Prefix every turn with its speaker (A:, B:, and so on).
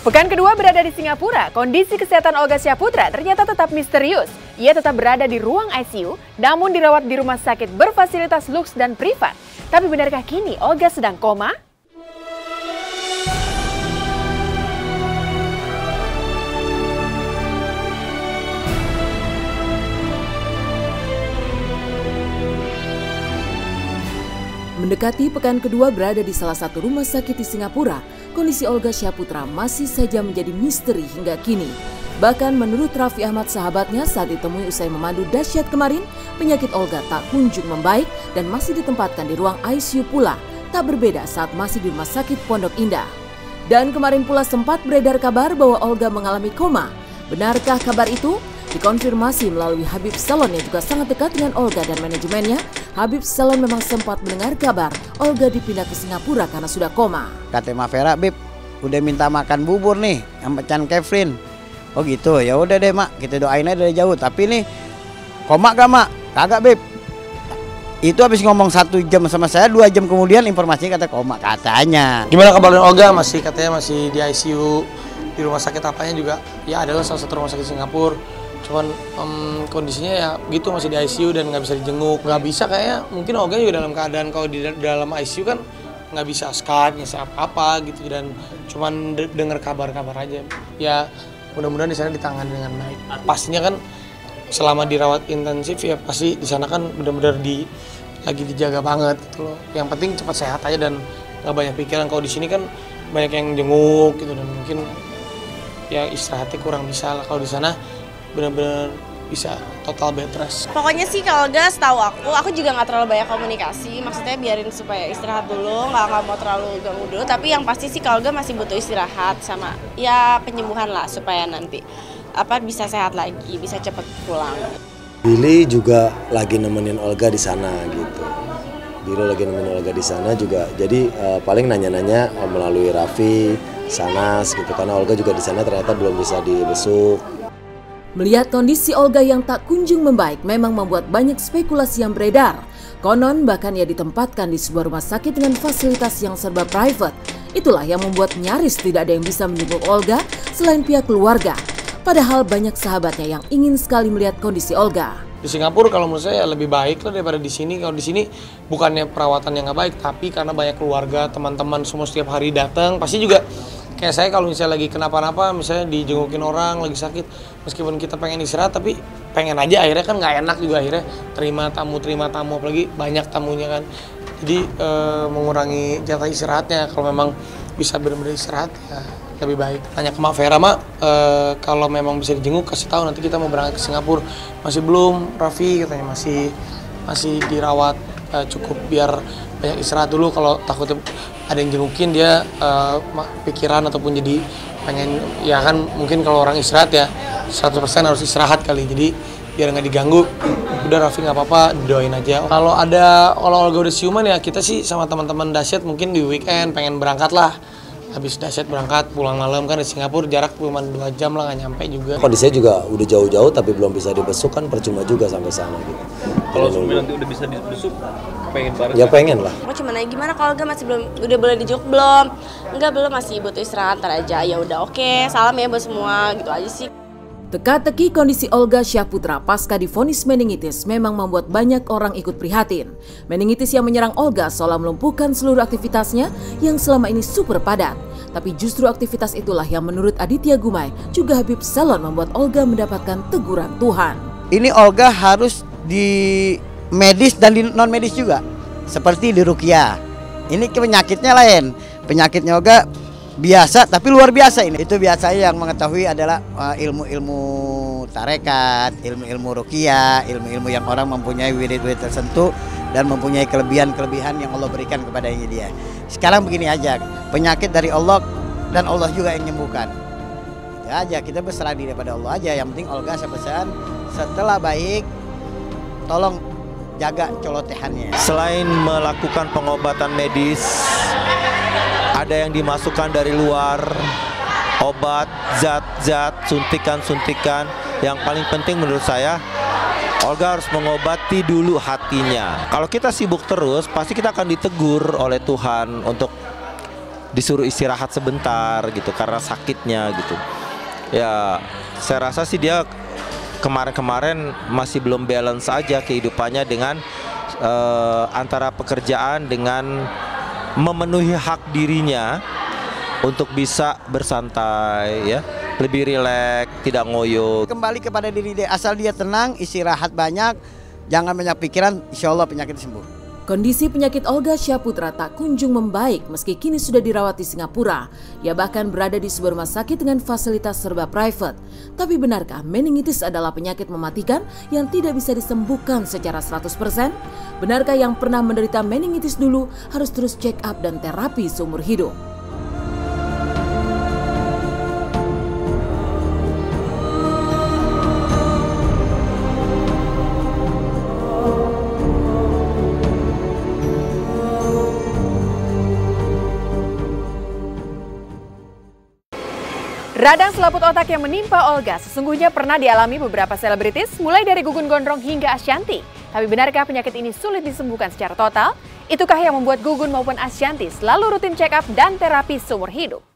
A: Pekan kedua berada di Singapura, kondisi kesehatan Olga Syahputra ternyata tetap misterius. Ia tetap berada di ruang ICU, namun dirawat di rumah sakit berfasilitas luks dan privat. Tapi benarkah kini Olga sedang koma? Mendekati pekan kedua berada di salah satu rumah sakit di Singapura, kondisi Olga Syahputra masih saja menjadi misteri hingga kini. Bahkan menurut Raffi Ahmad sahabatnya saat ditemui usai memandu dahsyat kemarin, penyakit Olga tak kunjung membaik dan masih ditempatkan di ruang ICU pula, tak berbeda saat masih di rumah sakit Pondok Indah. Dan kemarin pula sempat beredar kabar bahwa Olga mengalami koma. Benarkah kabar itu? Dikonfirmasi melalui Habib Salon yang juga sangat dekat dengan Olga dan manajemennya. Habib Salon memang sempat mendengar kabar Olga dipindah ke Singapura karena sudah koma.
B: Kata Mak Vera, Beb, udah minta makan bubur nih sama Chan Kevin. Oh gitu, ya udah deh Mak, kita doain aja dari jauh. Tapi nih, koma gak Mak? Kagak Beb. Itu habis ngomong 1 jam sama saya, 2 jam kemudian informasinya kata koma katanya.
C: Gimana kabar Olga? Katanya masih di ICU, di rumah sakit apanya juga. Ya adalah salah satu rumah sakit Singapura. Cuman kondisinya ya gitu, masih di ICU dan nggak bisa dijenguk, nggak bisa kayaknya. Mungkin Olga juga dalam keadaan kalau di dalam ICU kan nggak bisa Skype, nggak apa-apa gitu, dan cuman dengar kabar-kabar aja. Ya mudah-mudahan di sana ditangani dengan baik. Pastinya kan selama dirawat intensif ya pasti di sana kan benar-benar lagi dijaga banget gitu loh. Yang penting cepat sehat aja dan nggak banyak pikiran. Kalau di sini kan banyak yang jenguk gitu dan mungkin ya istirahatnya kurang bisa lah. Kalau di sana benar-benar bisa total bed rest.
D: Pokoknya sih kalau Olga setahu aku juga nggak terlalu banyak komunikasi. Maksudnya biarin supaya istirahat dulu, nggak mau terlalu ganggu dulu. Tapi yang pasti sih kalau Olga masih butuh istirahat sama ya penyembuhan lah supaya nanti bisa sehat lagi, bisa cepet pulang.
E: Billy juga lagi nemenin Olga di sana gitu. Billy lagi nemenin Olga di sana juga. Jadi paling nanya-nanya melalui Raffi, Sanas gitu, karena Olga juga di sana ternyata belum bisa dibesuk.
A: Melihat kondisi Olga yang tak kunjung membaik memang membuat banyak spekulasi yang beredar. Konon bahkan ia ditempatkan di sebuah rumah sakit dengan fasilitas yang serba private. Itulah yang membuat nyaris tidak ada yang bisa menjenguk Olga selain pihak keluarga. Padahal banyak sahabatnya yang ingin sekali melihat kondisi Olga.
C: Di Singapura kalau menurut saya lebih baik lah daripada di sini. Kalau di sini bukannya perawatan yang nggak baik, tapi karena banyak keluarga, teman-teman semua setiap hari datang, pasti juga kayak saya kalau misalnya lagi kenapa-napa, misalnya dijengukin orang lagi sakit, meskipun kita pengen istirahat tapi pengen aja, akhirnya kan nggak enak juga akhirnya terima tamu, apalagi banyak tamunya kan. Jadi mengurangi jatah istirahatnya. Kalau memang bisa benar-benar istirahat ya lebih baik. Tanya ke Mak Vera, Mak, kalau memang bisa dijenguk kasih tahu, nanti kita mau berangkat ke Singapura. Masih belum, Raffi katanya masih dirawat, cukup biar banyak istirahat dulu. Kalau takutnya ada yang jengukin dia pikiran ataupun jadi pengen, ya kan mungkin kalau orang istirahat ya 100% harus istirahat kali, jadi biar nggak diganggu. Udah Raffi nggak apa-apa, doain aja. Kalau Olga udah siuman ya kita sih sama teman-teman dahsyat mungkin di weekend pengen berangkat lah. Habis dahsyat berangkat pulang malam kan di Singapura jarak cuma 2 jam lah, nggak nyampe juga.
E: Kondisinya juga udah jauh-jauh tapi belum bisa dibesuk kan percuma juga sampai sana gitu.
F: Kalau sebelum nanti udah bisa dibesuk, pengen bareng?
E: Ya pengen lah.
D: Mau cuma nanya gimana kalau Olga masih udah boleh dijenguk belum? Enggak, belum, masih butuh istirahat, ntar aja. Ya udah oke, salam ya buat semua, gitu aja sih.
A: Teka-teki kondisi Olga Syahputra pasca divonis meningitis memang membuat banyak orang ikut prihatin. Meningitis yang menyerang Olga seolah melumpuhkan seluruh aktivitasnya yang selama ini super padat. Tapi justru aktivitas itulah yang menurut Aditya Gumai juga Habib Salon membuat Olga mendapatkan teguran Tuhan.
B: Ini Olga harus di medis dan di non medis juga, seperti di ruqyah. Ini penyakitnya lain, penyakitnya Olga biasa tapi luar biasa ini. Itu biasanya yang mengetahui adalah ilmu-ilmu tarekat, ilmu-ilmu ruqyah, ilmu-ilmu yang orang mempunyai wirid-wirid tertentu dan mempunyai kelebihan-kelebihan yang Allah berikan kepadanya dia. Sekarang begini aja, penyakit dari Allah dan Allah juga yang menyembuhkan. Ya aja, kita berserah diri pada Allah aja. Yang penting Olga saya pesan setelah baik tolong jaga colotehannya.
G: Selain melakukan pengobatan medis, ada yang dimasukkan dari luar, obat, zat-zat, suntikan-suntikan. Yang paling penting menurut saya, Olga harus mengobati dulu hatinya. Kalau kita sibuk terus, pasti kita akan ditegur oleh Tuhan untuk disuruh istirahat sebentar gitu karena sakitnya gitu. Ya, saya rasa sih dia kemarin-kemarin masih belum balance aja kehidupannya dengan antara pekerjaan dengan memenuhi hak dirinya untuk bisa bersantai ya, lebih rileks, tidak ngoyo.
B: Kembali kepada diri dia, asal dia tenang, istirahat banyak, jangan banyak pikiran, insya Allah penyakit sembuh.
A: Kondisi penyakit Olga Syaputra tak kunjung membaik meski kini sudah dirawat di Singapura. Ia bahkan berada di sebuah rumah sakit dengan fasilitas serba private. Tapi benarkah meningitis adalah penyakit mematikan yang tidak bisa disembuhkan secara 100%? Benarkah yang pernah menderita meningitis dulu harus terus check up dan terapi seumur hidup?
H: Radang selaput otak yang menimpa Olga sesungguhnya pernah dialami beberapa selebritis, mulai dari Gugun Gondrong hingga Ashanty. Tapi benarkah penyakit ini sulit disembuhkan secara total? Itukah yang membuat Gugun maupun Ashanty selalu rutin check up dan terapi seumur hidup?